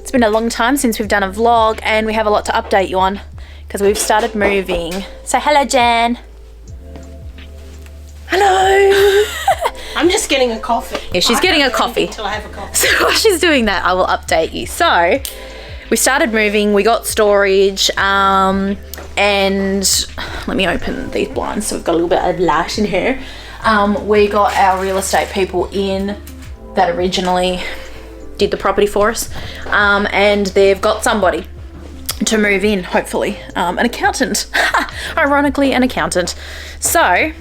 It's been a long time since we've done a vlog, and we have a lot to update you on because we've started moving. Say hello, Jan. Hello. I'm just getting a coffee. Yeah, she's getting a coffee. Until I have a coffee. So while she's doing that, I will update you. So we started moving, we got storage, and let me open these blinds so we've got a little bit of light in here. We got our real estate people in that originally did the property for us, and they've got somebody to move in, hopefully, an accountant. Ironically, an accountant. So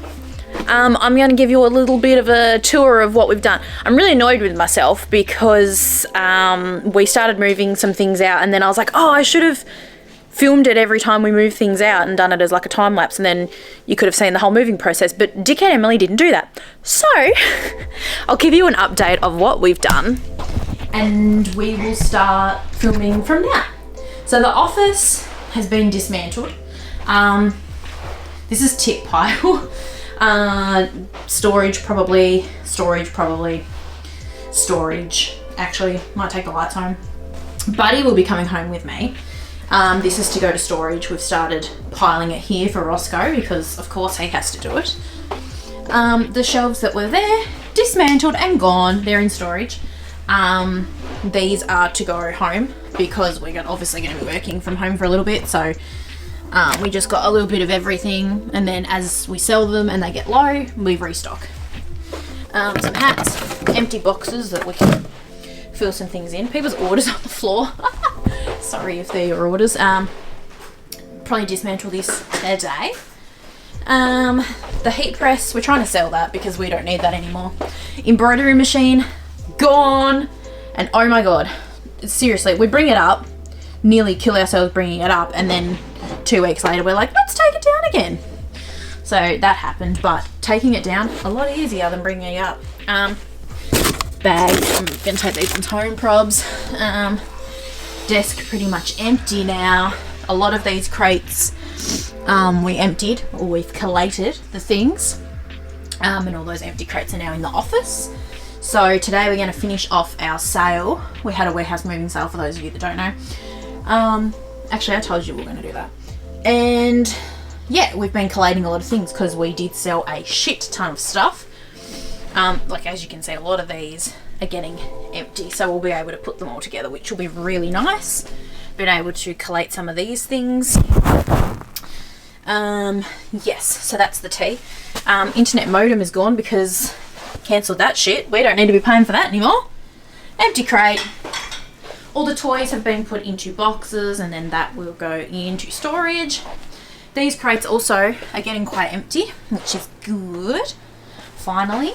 I'm going to give you a little bit of a tour of what we've done. I'm really annoyed with myself because we started moving some things out, and then I was like, oh, I should have filmed it every time we move things out and done it as like a time lapse, and then you could have seen the whole moving process, but dickhead Emily didn't do that. So I'll give you an update of what we've done, and we will start filming from now. So the office has been dismantled. This is tip pile. Storage actually might take the lights home. Buddy will be coming home with me. This is to go to storage. We've started piling it here for Roscoe because of course he has to do it. The shelves that were there, dismantled and gone, they're in storage. These are to go home because we're obviously going to be working from home for a little bit, so we just got a little bit of everything, and then as we sell them and they get low, we restock. Some hats, empty boxes that we can fill some things in. People's orders on the floor. Sorry if they're your orders. Probably dismantle this today. The heat press, we're trying to sell that because we don't need that anymore. Embroidery machine, gone. And oh my god, seriously, we bring it up, nearly kill ourselves bringing it up, and then 2 weeks later we're like, let's take it down again. So that happened, but taking it down a lot easier than bringing it up. Bags, I'm gonna take these ones home, probs. Desk pretty much empty now. A lot of these crates we emptied, or we've collated the things, and all those empty crates are now in the office. So today we're going to finish off our sale. We had a warehouse moving sale for those of you that don't know. Actually, I told you we were going to do that. And yeah, we've been collating a lot of things because we did sell a shit ton of stuff. Like as you can see, a lot of these are getting empty, so we'll be able to put them all together, which will be really nice. Been able to collate some of these things. Yes, so that's the tea. Internet modem is gone because cancelled that shit. We don't need to be paying for that anymore. Empty crate. All the toys have been put into boxes, and then that will go into storage. These crates also are getting quite empty, which is good. Finally.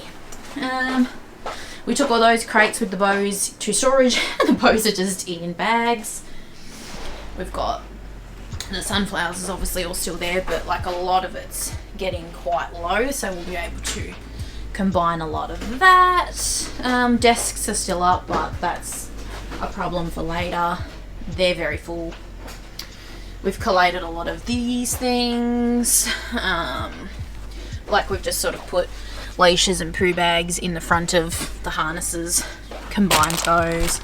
We took all those crates with the bows to storage, and the bows are just in bags. We've got the sunflowers is obviously all still there, but like a lot of it's getting quite low, so we'll be able to combine a lot of that. Desks are still up, but that's a problem for later. They're very full. We've collated a lot of these things. Like we've just sort of put leashes and poo bags in the front of the harnesses, combined those,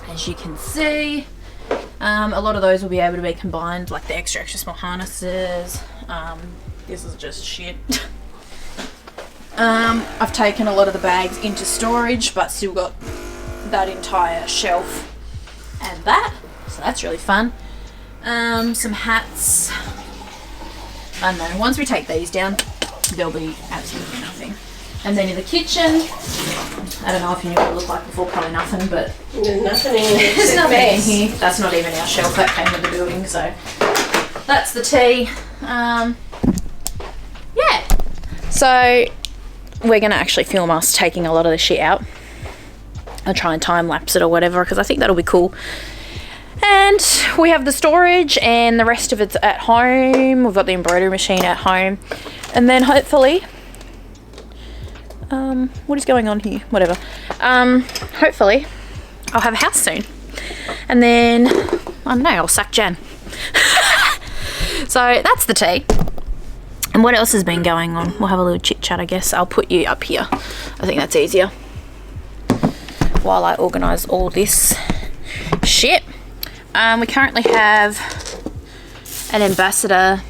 as you can see. A lot of those will be able to be combined, like the extra small harnesses. This is just shit. I've taken a lot of the bags into storage, but still got that entire shelf and that, so that's really fun. Some hats. I don't know, once we take these down, there'll be absolutely nothing. And then in the kitchen, I don't know if you knew what it looked like before, probably nothing, but there's nothing in here. There's nothing in here. That's not even our shelf, that came with the building, so that's the tea. Yeah. So we're gonna actually film us taking a lot of the shit out. I'll try and time lapse it or whatever, because I think that'll be cool. And we have the storage, and the rest of it's at home. We've got the embroidery machine at home, and then hopefully what is going on here? Whatever. Hopefully I'll have a house soon, and then I don't know, I'll sack Jan. So that's the tea. And what else has been going on? We'll have a little chit chat, I guess. I'll put you up here. I think that's easier. while I organise all this shit. We currently have an ambassador,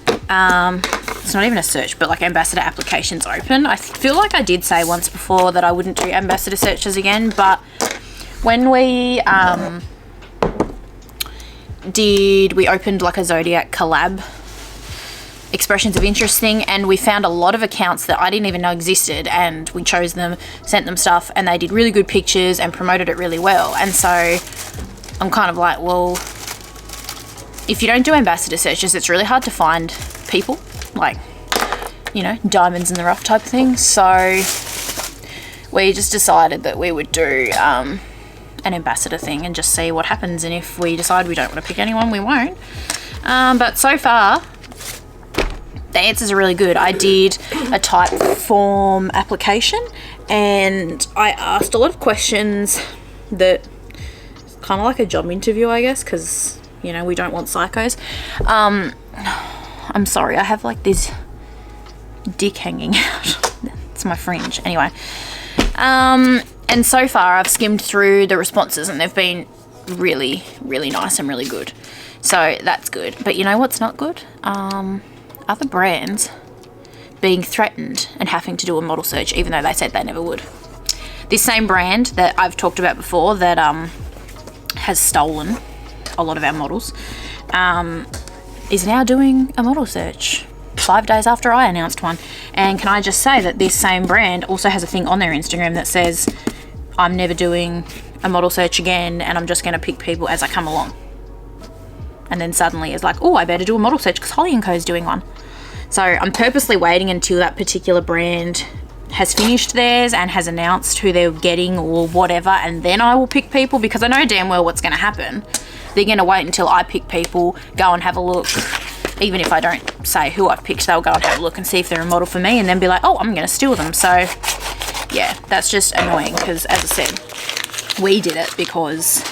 it's not even a search, but like ambassador applications open. I feel like I did say once before that I wouldn't do ambassador searches again, but when we opened like a Zodiac collab expressions of interest thing, and we found a lot of accounts that I didn't even know existed, and we chose them, sent them stuff, and they did really good pictures and promoted it really well. And so I'm kind of like, well, if you don't do ambassador searches, it's really hard to find people, like, you know, diamonds in the rough type of thing. So we just decided that we would do an ambassador thing and just see what happens, and if we decide we don't want to pick anyone, we won't. But so far the answers are really good. I did a type form application and I asked a lot of questions that kind of like a job interview, I guess, because, you know, we don't want psychos. I'm sorry, I have like this dick hanging out. It's my fringe. Anyway, and so far I've skimmed through the responses and they've been really, really nice and really good. So that's good. But you know what's not good? Other brands being threatened and having to do a model search, even though they said they never would. This same brand that I've talked about before that has stolen a lot of our models is now doing a model search 5 days after I announced one. And can I just say that this same brand also has a thing on their Instagram that says, I'm never doing a model search again and I'm just going to pick people as I come along. And then suddenly it's like, oh, I better do a model search because Holly & Co is doing one. So I'm purposely waiting until that particular brand has finished theirs and has announced who they're getting or whatever, and then I will pick people, because I know damn well what's going to happen. They're going to wait until I pick people, go and have a look. Even if I don't say who I've picked, they'll go and have a look and see if they're a model for me and then be like, oh, I'm going to steal them. So yeah, that's just annoying because, as I said, we did it because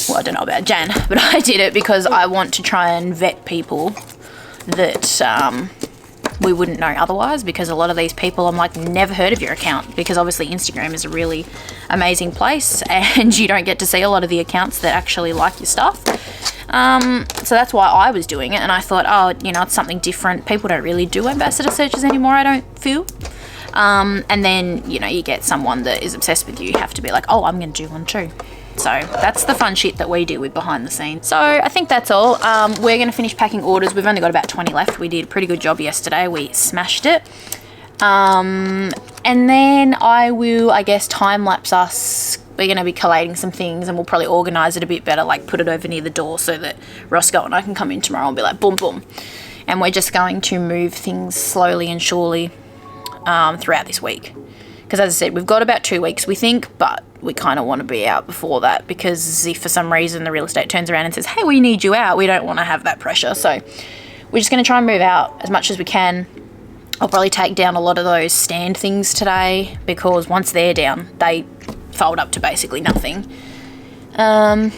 well, I don't know about Jan, but I did it because I want to try and vet people that we wouldn't know otherwise, because a lot of these people I'm like, never heard of your account, because obviously Instagram is a really amazing place and you don't get to see a lot of the accounts that actually like your stuff. So that's why I was doing it, and I thought, oh, you know, it's something different. People don't really do ambassador searches anymore, I don't feel. And then, you know, you get someone that is obsessed with you, you have to be like, oh, I'm going to do one too. So that's the fun shit that we deal with behind the scenes. So I think that's all. We're going to finish packing orders. We've only got about 20 left. We did a pretty good job yesterday. We smashed it. And then I will, I guess, time-lapse us. We're going to be collating some things and we'll probably organise it a bit better, like put it over near the door so that Roscoe and I can come in tomorrow and be like, boom, boom. And we're just going to move things slowly and surely throughout this week. Because as I said, we've got about 2 weeks, we think, but we kind of want to be out before that, because if for some reason the real estate turns around and says, hey, we need you out, we don't want to have that pressure. So we're just going to try and move out as much as we can. I'll probably take down a lot of those stand things today, because once they're down, they fold up to basically nothing. Yeah,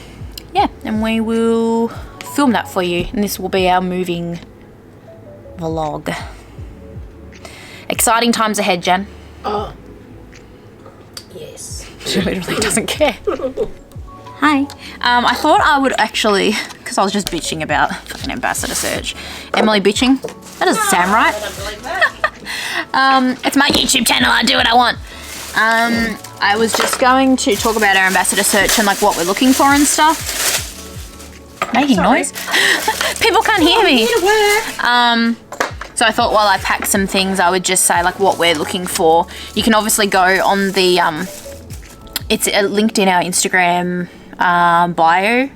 and we will film that for you, and this will be our moving vlog. Exciting times ahead, Jen. Oh. Yes. She literally doesn't care. Hi. I thought I would actually, because I was just bitching about fucking ambassador search. Emily bitching? That doesn't sound right. I don't believe that. It's my YouTube channel. I do what I want. I was just going to talk about our ambassador search and like what we're looking for and stuff. Making noise. People can't hear me. So I thought while I packed some things, I would just say like what we're looking for. You can obviously go on the, it's linked in our Instagram bio.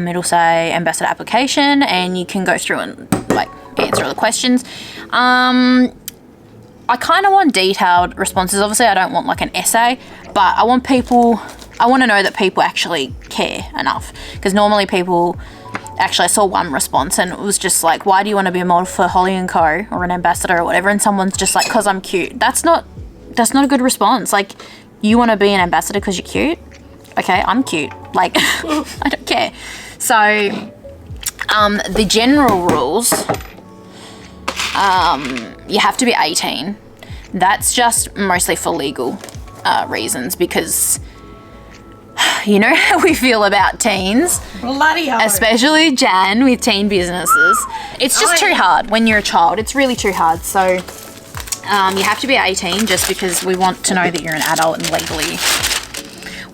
It'll say ambassador application, and you can go through and like answer all the questions. I kind of want detailed responses. Obviously I don't want like an essay, but I want to know that people actually care enough, because normally people, actually I saw one response and it was just like, why do you want to be a model for Holly & Co or an ambassador or whatever, and someone's just like, because I'm cute. That's not a good response. Like, you want to be an ambassador because you're cute? Okay, I'm cute. Like, I don't care. So the general rules, you have to be 18, That's just mostly for legal reasons, because you know how we feel about teens. Bloody hell. Especially Jan with teen businesses. It's just too hard when you're a child. It's really too hard. So you have to be 18 just because we want to know that you're an adult and legally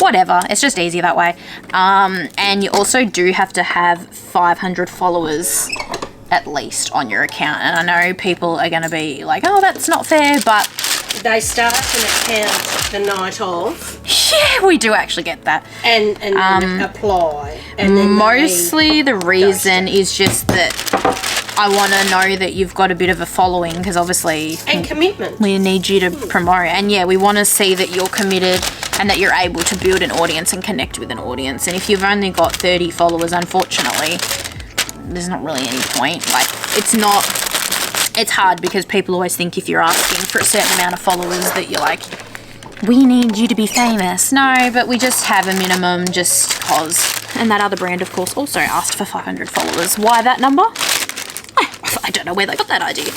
whatever. It's just easier that way. And you also do have to have 500 followers at least on your account. And I know people are going to be like, oh, that's not fair, but they start an account the night of. Yeah, we do actually get that. And then apply. And then mostly the reason is just that I want to know that you've got a bit of a following, because obviously... And commitment. We need you to promote. And yeah, we want to see that you're committed and that you're able to build an audience and connect with an audience. And if you've only got 30 followers, unfortunately, there's not really any point. Like, it's hard because people always think if you're asking for a certain amount of followers that you're like, we need you to be famous. No, but we just have a minimum just cause. And that other brand, of course, also asked for 500 followers. Why that number? I don't know where they got that idea.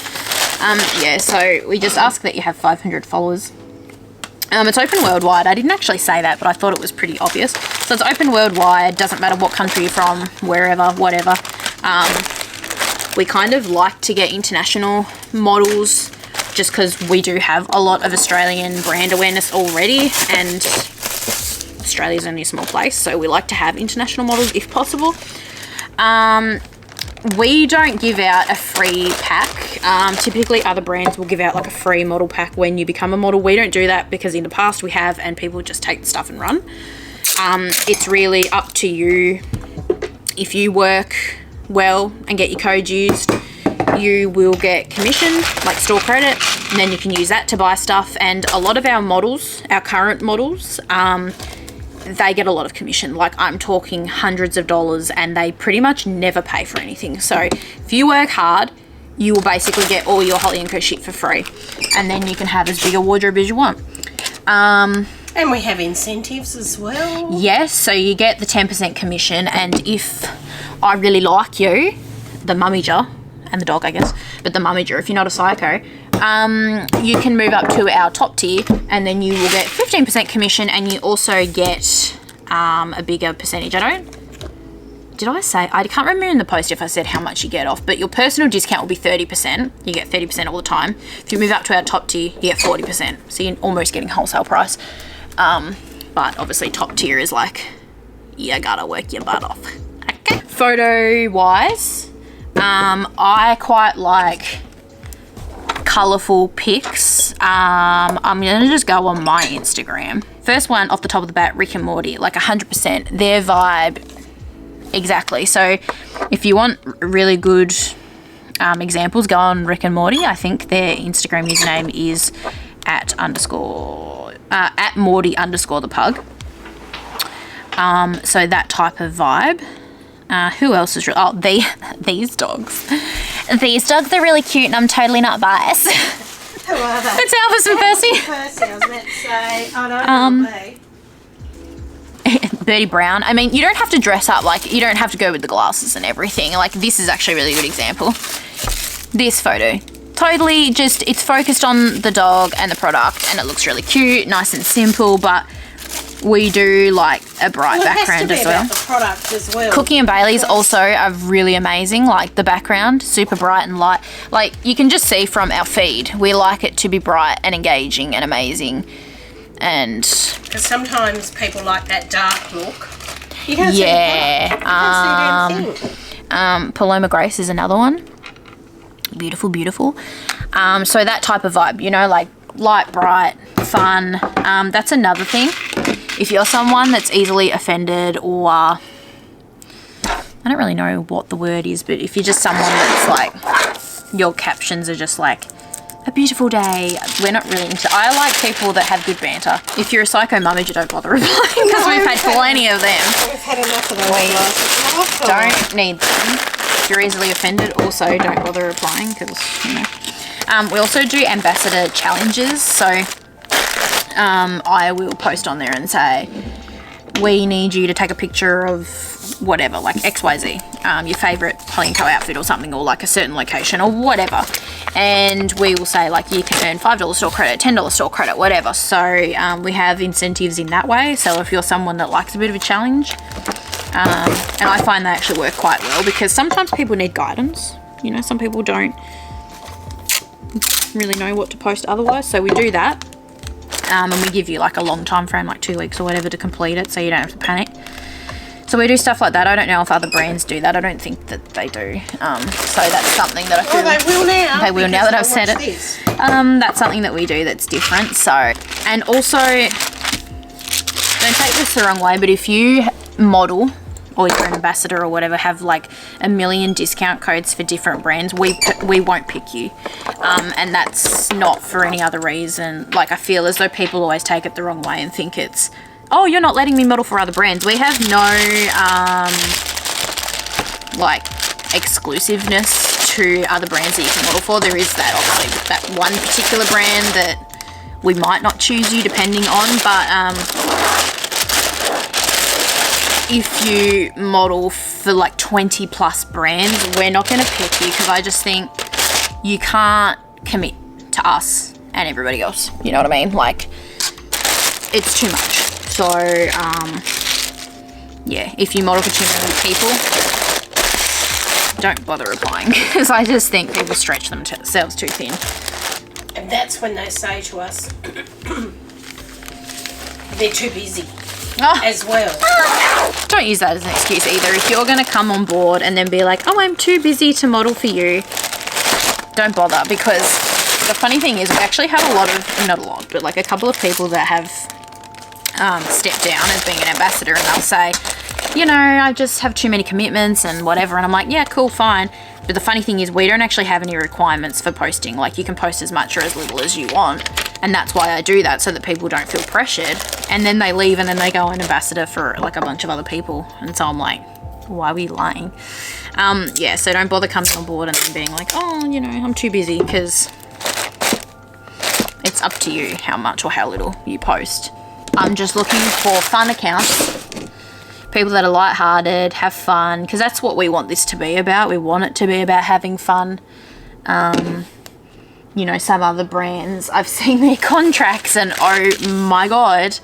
Yeah, so we just ask that you have 500 followers. It's open worldwide. I didn't actually say that, but I thought it was pretty obvious. So it's open worldwide. Doesn't matter what country you're from, wherever, whatever. We kind of like to get international models just because we do have a lot of Australian brand awareness already, and Australia's only a small place, so we like to have international models if possible. We don't give out a free pack. Typically other brands will give out like a free model pack when you become a model. We don't do that because in the past we have, and people just take the stuff and run. It's really up to you. If you work well and get your code used, you will get commission, like store credit, and then you can use that to buy stuff. And a lot of our models, our current models, they get a lot of commission. Like, I'm talking hundreds of dollars, and they pretty much never pay for anything. So if you work hard, you will basically get all your Holly & Co shit for free, and then you can have as big a wardrobe as you want. And we have incentives as well. Yes, so you get the 10% commission, and if I really like you, the mummager, and the dog, I guess, but the mummager, if you're not a psycho, you can move up to our top tier, and then you will get 15% commission, and you also get a bigger percentage. Did I say? I can't remember in the post if I said how much you get off, but your personal discount will be 30%. You get 30% all the time. If you move up to our top tier, you get 40%. So you're almost getting wholesale price. But obviously top tier is like, you gotta work your butt off. Okay. Photo wise, I quite like colourful pics. I'm gonna just go on my Instagram. First one off the top of the bat, Rick and Morty, like 100%. Their vibe, exactly. So if you want really good examples, go on Rick and Morty. I think their Instagram username is at Morty_the_pug. So that type of vibe. Who else is these dogs. These dogs are really cute, and I'm totally not biased. Who are they? It's Elvis and Percy. Percy, I was meant to say. I don't know. Birdie Brown. I mean, you don't have to dress up, like, you don't have to go with the glasses and everything. Like, this is actually a really good example. This photo. Totally just, it's focused on the dog and the product, and it looks really cute, nice and simple, but we do like a bright background as well. About the product as well. Cookie and Bailey's also are really amazing. Like, the background, super bright and light. Like, you can just see from our feed, we like it to be bright and engaging and amazing. And because sometimes people like that dark look. You can't see Paloma Grace is another one. Beautiful, beautiful. So that type of vibe, you know, like light, bright, fun. That's another thing. If you're someone that's easily offended, or I don't really know what the word is, but if you're just someone that's like, your captions are just like, a beautiful day, we're not really into. I like people that have good banter. If you're a psycho mummager, don't bother replying, because we've had plenty of them. We've had enough of those. We don't need them. If you're easily offended, also don't bother replying, because, you know. We also do ambassador challenges, so I will post on there and say, we need you to take a picture of whatever, like XYZ. your favorite Plinko outfit or something, or like a certain location or whatever, and we will say like you can earn $5 store credit, $10 store credit, whatever. So we have incentives in that way. So if you're someone that likes a bit of a challenge, and I find they actually work quite well, because sometimes people need guidance. You know, some people don't really know what to post otherwise, so we do that. And we give you like a long time frame, like 2 weeks or whatever, to complete it, so you don't have to panic. So we do stuff like that. I don't know if other brands do that. I don't think that they do. So that's something that I feel... Well, they will now. They will now that I've said it. This. That's something that we do that's different. So, and also, don't take this the wrong way, but if you model or you're an ambassador or whatever, have like a million discount codes for different brands, we won't pick you. And that's not for any other reason. Like, I feel as though people always take it the wrong way and think it's, oh, you're not letting me model for other brands. We have no like exclusiveness to other brands that you can model for. There is that, obviously, that one particular brand that we might not choose you depending on, but if you model for like 20 plus brands, we're not going to pick you, because I just think you can't commit to us and everybody else. You know what I mean? Like, it's too much. So, yeah, if you model for too many people, don't bother applying, because I just think people stretch themselves too thin. And that's when they say to us, they're too busy. As well. Don't use that as an excuse either. If you're going to come on board and then be like, oh, I'm too busy to model for you, don't bother, because the funny thing is we actually have a lot of, not a lot, but like a couple of people that have stepped down as being an ambassador, and they'll say, you know, I just have too many commitments and whatever, and I'm like, yeah, cool, fine. But the funny thing is we don't actually have any requirements for posting. Like, you can post as much or as little as you want. And that's why I do that, so that people don't feel pressured. And then they leave and then they go an ambassador for like a bunch of other people. And so I'm like, why are we lying? Yeah, so don't bother coming on board and then being like, oh, you know, I'm too busy, because it's up to you how much or how little you post. I'm just looking for fun accounts. People that are lighthearted, have fun, because that's what we want this to be about. We want it to be about having fun. You know, some other brands, I've seen their contracts and oh my god,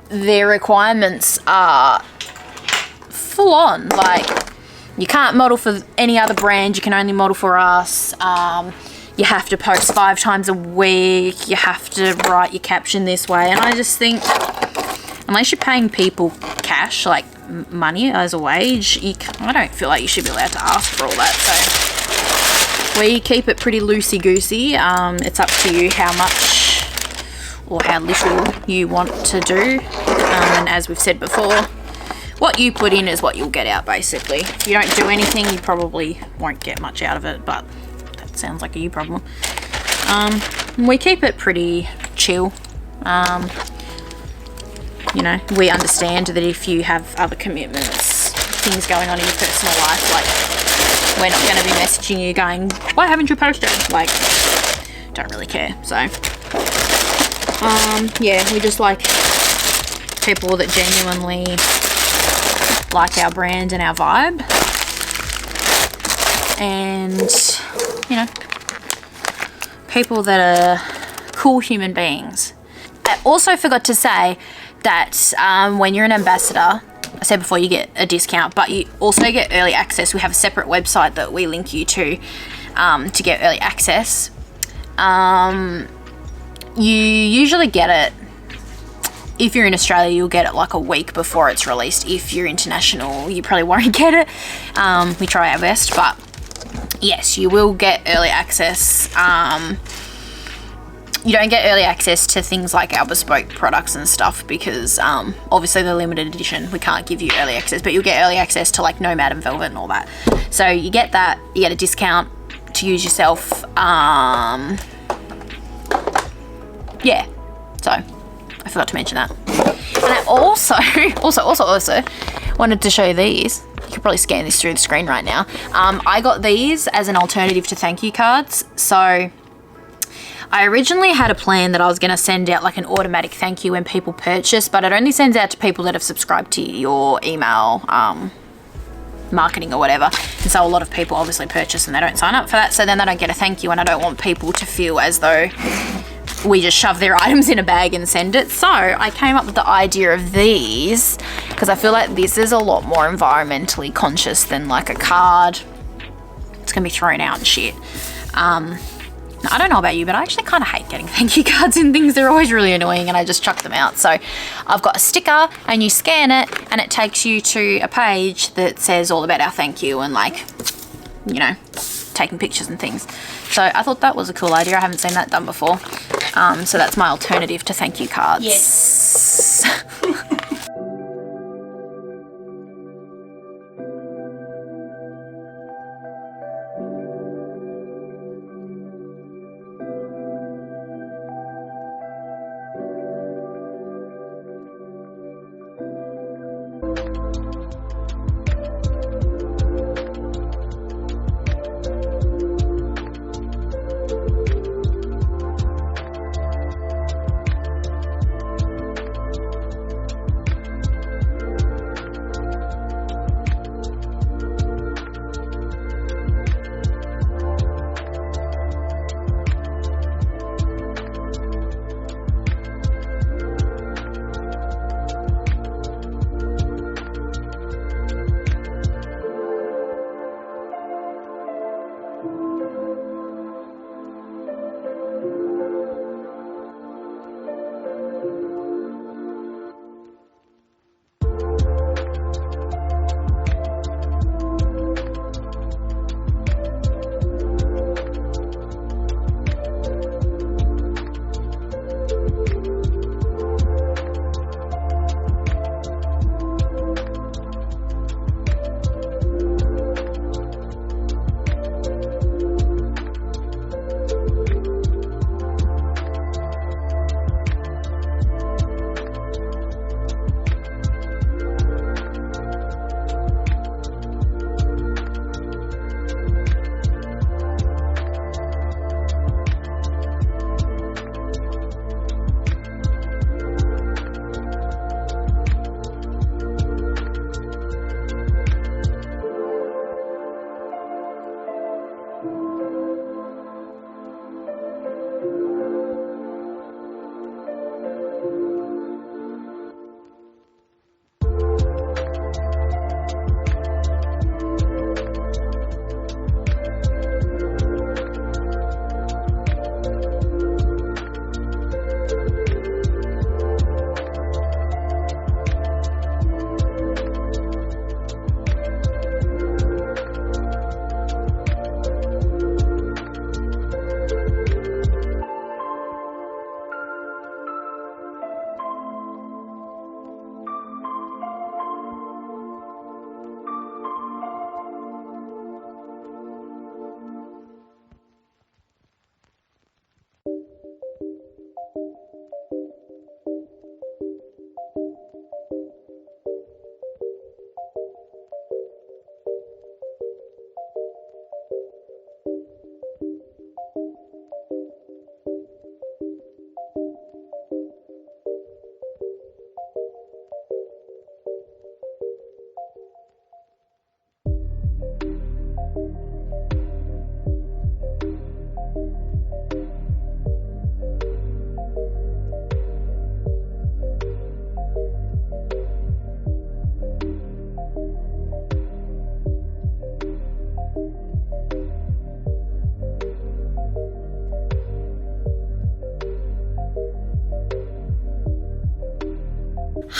their requirements are full on. Like, you can't model for any other brand, you can only model for us. You have to post 5 times a week, you have to write your caption this way, and I just think, unless you're paying people cash, like money as a wage, I don't feel like you should be allowed to ask for all that. So we keep it pretty loosey-goosey. It's up to you how much or how little you want to do. And as we've said before, what you put in is what you'll get out, basically. If you don't do anything, you probably won't get much out of it, but that sounds like a you problem. We keep it pretty chill. You know, we understand that if you have other commitments, things going on in your personal life, like, we're not going to be messaging you going, why haven't you posted? Like, don't really care. So, yeah, we just like people that genuinely like our brand and our vibe. And, you know, people that are cool human beings. I also forgot to say that when you're an ambassador, I said before, you get a discount, but you also get early access. We have a separate website that we link you to get early access. You usually get it, if you're in Australia, you'll get it like a week before it's released. If you're international, you probably won't get it. We try our best, but yes, you will get early access. You don't get early access to things like our bespoke products and stuff, because obviously they're limited edition. We can't give you early access, but you'll get early access to like Nomad and Velvet and all that. So you get that, you get a discount to use yourself. Yeah, so I forgot to mention that. And I also wanted to show you these. You could probably scan this through the screen right now. I got these as an alternative to thank you cards. So I originally had a plan that I was going to send out like an automatic thank you when people purchase, but it only sends out to people that have subscribed to your email marketing or whatever. And so a lot of people obviously purchase and they don't sign up for that, so then they don't get a thank you, and I don't want people to feel as though we just shove their items in a bag and send it. So I came up with the idea of these because I feel like this is a lot more environmentally conscious than like a card. It's gonna be thrown out and shit. I don't know about you, but I actually kind of hate getting thank you cards and things. They're always really annoying and I just chuck them out. So I've got a sticker and you scan it and it takes you to a page that says all about our thank you and like, you know, taking pictures and things. So I thought that was a cool idea. I haven't seen that done before. So that's my alternative to thank you cards. Yes.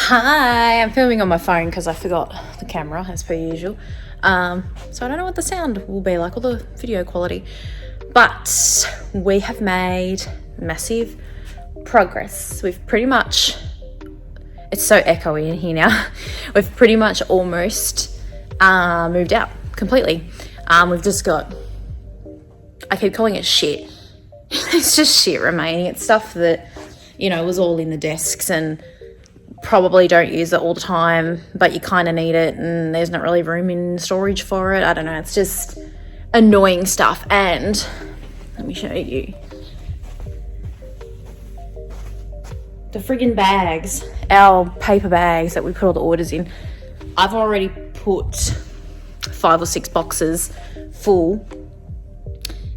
Hi, I'm filming on my phone because I forgot the camera as per usual. So I don't know what the sound will be like or the video quality, but we have made massive progress. We've pretty much, it's so echoey in here now. We've pretty much almost moved out completely. We've just got, I keep calling it shit. It's just shit remaining. It's stuff that, you know, was all in the desks and probably don't use it all the time, but you kind of need it and there's not really room in storage for it. I don't know, it's just annoying stuff. And let me show you the friggin' bags, our paper bags that we put all the orders in. I've already put 5 or 6 boxes full,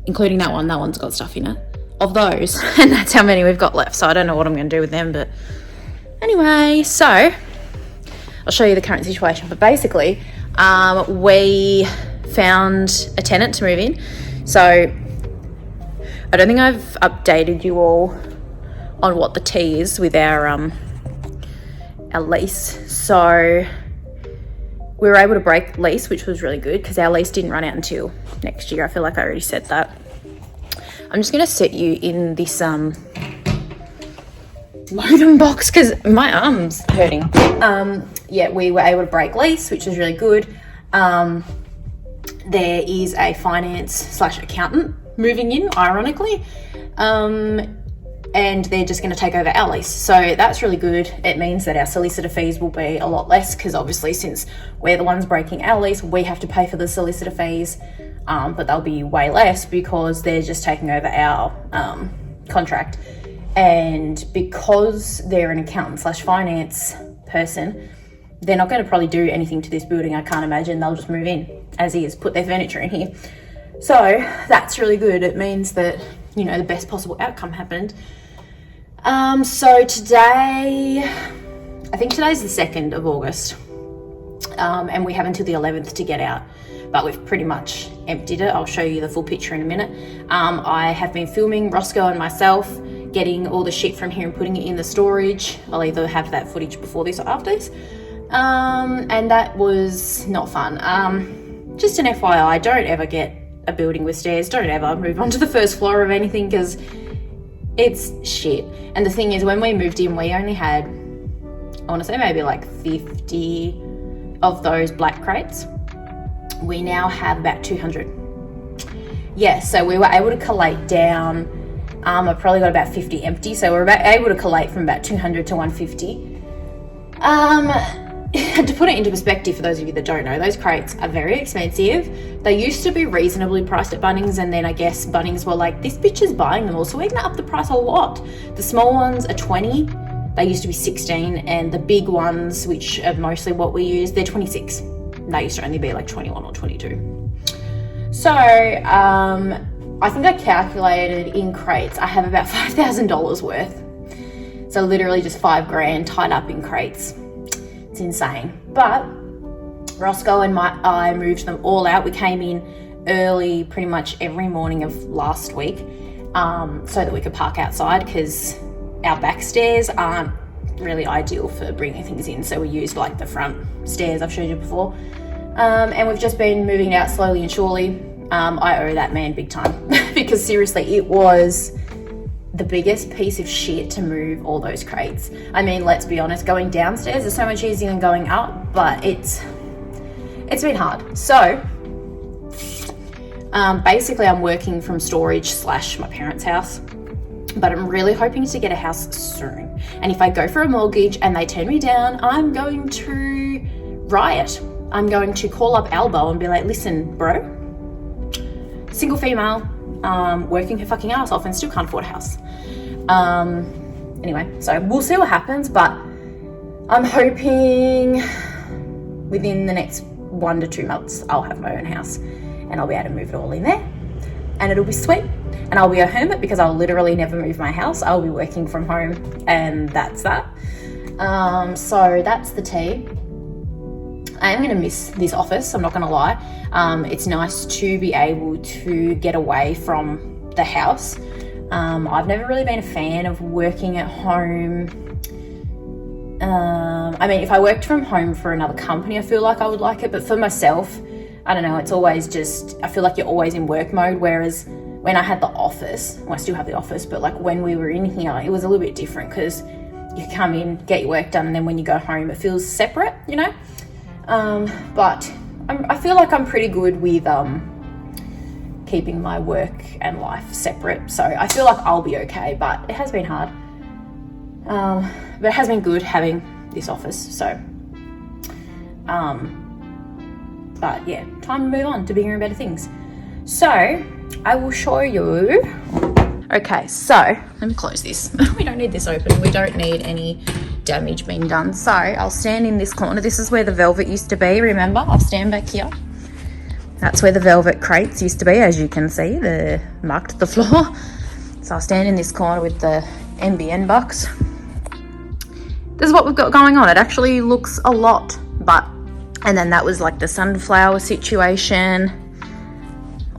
including that one. That one's got stuff in it, of those. And that's how many we've got left. So I don't know what I'm going to do with them. But anyway, so I'll show you the current situation. But basically, we found a tenant to move in. So I don't think I've updated you all on what the tea is with our lease. So we were able to break lease, which was really good because our lease didn't run out until next year. I feel like I already said that. I'm just going to set you in this loading box because my arm's hurting. Yeah, we were able to break lease, which was really good. There is a finance / accountant moving in, ironically. And they're just going to take over our lease. So that's really good. It means that our solicitor fees will be a lot less because obviously since we're the ones breaking our lease, we have to pay for the solicitor fees, but they'll be way less because they're just taking over our contract. And because they're an accountant / finance person, they're not going to probably do anything to this building. I can't imagine. They'll just move in as is, put their furniture in here. So that's really good. It means that, you know, the best possible outcome happened. So today, I think today's the 2nd of August, and we have until the 11th to get out, but we've pretty much emptied it. I'll show you the full picture in a minute. I have been filming Roscoe and myself getting all the shit from here and putting it in the storage. I'll either have that footage before this or after this. And that was not fun. Just an FYI, don't ever get a building with stairs. Don't ever move onto the first floor of anything because it's shit. And the thing is, when we moved in, we only had, I want to say maybe like 50 of those black crates. We now have about 200. Yeah, so we were able to collate down, I probably got about 50 empty, so we're able to collate from about 200 to 150. To put it into perspective, for those of you that don't know, those crates are very expensive. They used to be reasonably priced at Bunnings, and then I guess Bunnings were like, this bitch is buying them all, so we're gonna up the price a lot. The small ones are 20, they used to be 16, and the big ones, which are mostly what we use, they're 26. They used to only be like 21 or 22. So, I think I calculated in crates, I have about $5,000 worth. So literally just $5,000 tied up in crates. It's insane. But Roscoe and I moved them all out. We came in early pretty much every morning of last week so that we could park outside because our back stairs aren't really ideal for bringing things in. So we used like the front stairs I've showed you before. And we've just been moving it out slowly and surely. I owe that man big time because seriously, it was the biggest piece of shit to move all those crates. I mean, let's be honest, going downstairs is so much easier than going up, but it's been hard. So basically I'm working from storage / my parents' house, but I'm really hoping to get a house soon. And if I go for a mortgage and they turn me down, I'm going to riot. I'm going to call up Albo and be like, listen, bro, single female, working her fucking ass off and still can't afford a house. Anyway, so we'll see what happens, but I'm hoping within the next 1 to 2 months I'll have my own house and I'll be able to move it all in there and it'll be sweet. And I'll be a hermit because I'll literally never move my house. I'll be working from home and that's that. So that's the tea. I am going to miss this office, I'm not going to lie. It's nice to be able to get away from the house. I've never really been a fan of working at home. I mean, if I worked from home for another company, I feel like I would like it, but for myself, I don't know, it's always just, I feel like you're always in work mode, whereas when I had the office, well, I still have the office, but like when we were in here, it was a little bit different because you come in, get your work done, and then when you go home, it feels separate, you know? But I feel like I'm pretty good with keeping my work and life separate, so I feel like I'll be okay, but it has been hard. But it has been good having this office, so but yeah, time to move on to bigger and better things. So I will show you. Okay, so let me close this. We don't need this open. We don't need any damage being done. So I'll stand in this corner. This is where the velvet used to be, remember? I'll stand back here That's where the velvet crates used to be, as you can see. They're marked the floor. So I'll stand in this corner with the NBN box. This is what we've got going on. It actually looks a lot, and then that was like the sunflower situation,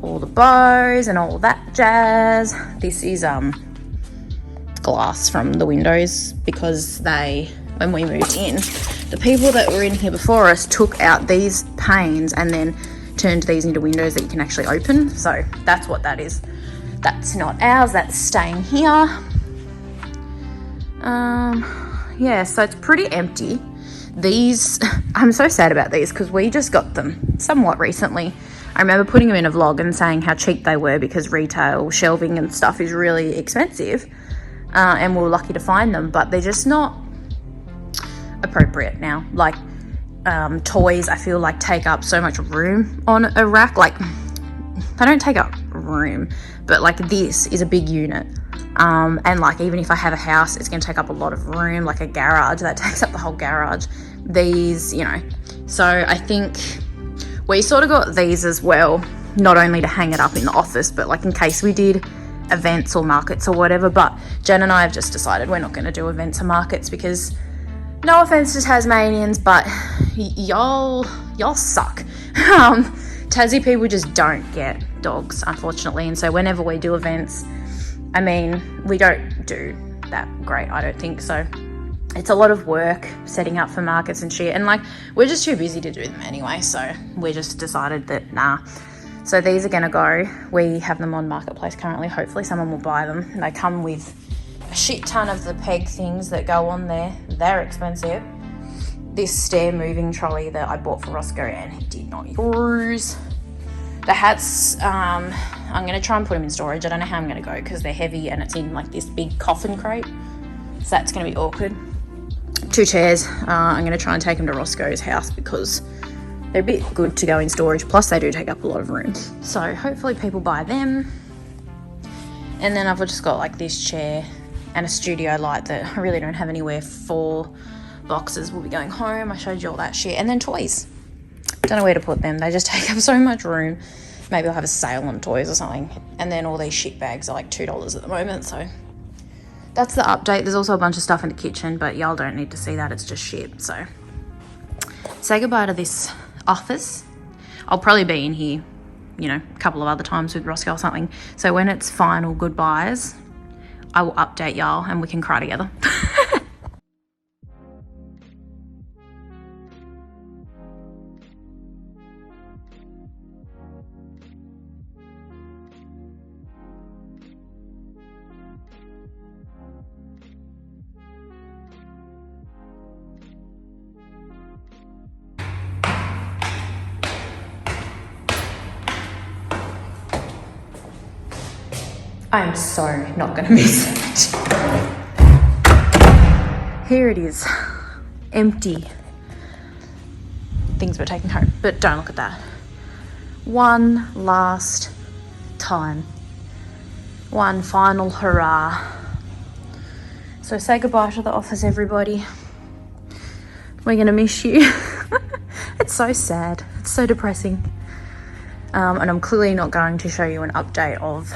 all the bows and all that jazz. This is glass from the windows because when we moved in, the people that were in here before us took out these panes and then turned these into windows that you can actually open. So that's what that is. That's not ours, that's staying here. Yeah, so it's pretty empty. These, I'm so sad about these because we just got them somewhat recently. I remember putting them in a vlog and saying how cheap they were because retail shelving and stuff is really expensive. And we were lucky to find them, but they're just not appropriate now. Like toys, I feel like take up so much room on a rack. Like they don't take up room, but like this is a big unit. And like even if I have a house, it's going to take up a lot of room, like a garage that takes up the whole garage. These, you know, so I think we sort of got these as well, not only to hang it up in the office, but like in case we did events or markets or whatever. But Jen and I have just decided we're not going to do events or markets because, no offense to Tasmanians, but y'all suck. Tassie people just don't get dogs, unfortunately, and so whenever we do events, I mean, we don't do that great, I don't think. So it's a lot of work setting up for markets and shit, and like we're just too busy to do them anyway, so we just decided that nah. So these are gonna go. We have them on Marketplace currently. Hopefully someone will buy them. They come with a shit ton of the peg things that go on there. They're expensive. This stair moving trolley that I bought for Roscoe and he did not use. The hats, I'm going to try and put them in storage. I don't know how I'm going to go because they're heavy and it's in like this big coffin crate. So that's going to be awkward. 2 chairs. I'm going to try and take them to Roscoe's house because they're a bit good to go in storage. Plus they do take up a lot of room. So hopefully people buy them. And then I've just got like this chair and a studio light that I really don't have anywhere for. Boxes will be going home. I showed you all that shit. And then toys. Don't know where to put them. They just take up so much room. Maybe I'll have a sale on toys or something. And then all these shit bags are like $2 at the moment. So that's the update. There's also a bunch of stuff in the kitchen, but y'all don't need to see that. It's just shit. So say goodbye to this office. I'll probably be in here, you know, a couple of other times with Roscoe or something. So when it's final goodbyes, I will update y'all and we can cry together. I'm so not going to miss it. Here it is, empty. Things we're taking home, but don't look at that. One last time. One final hurrah. So say goodbye to the office, everybody. We're going to miss you. It's so sad. It's so depressing. And I'm clearly not going to show you an update of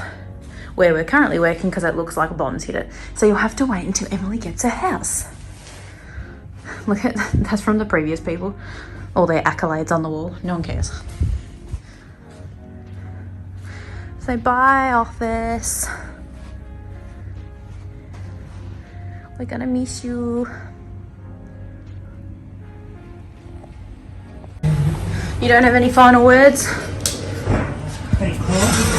where we're currently working because it looks like a bomb's hit it. So you'll have to wait until Emily gets her house. Look at that's from the previous people. All their accolades on the wall. No one cares. Say bye, office. We're gonna miss you. You don't have any final words? Pretty cool.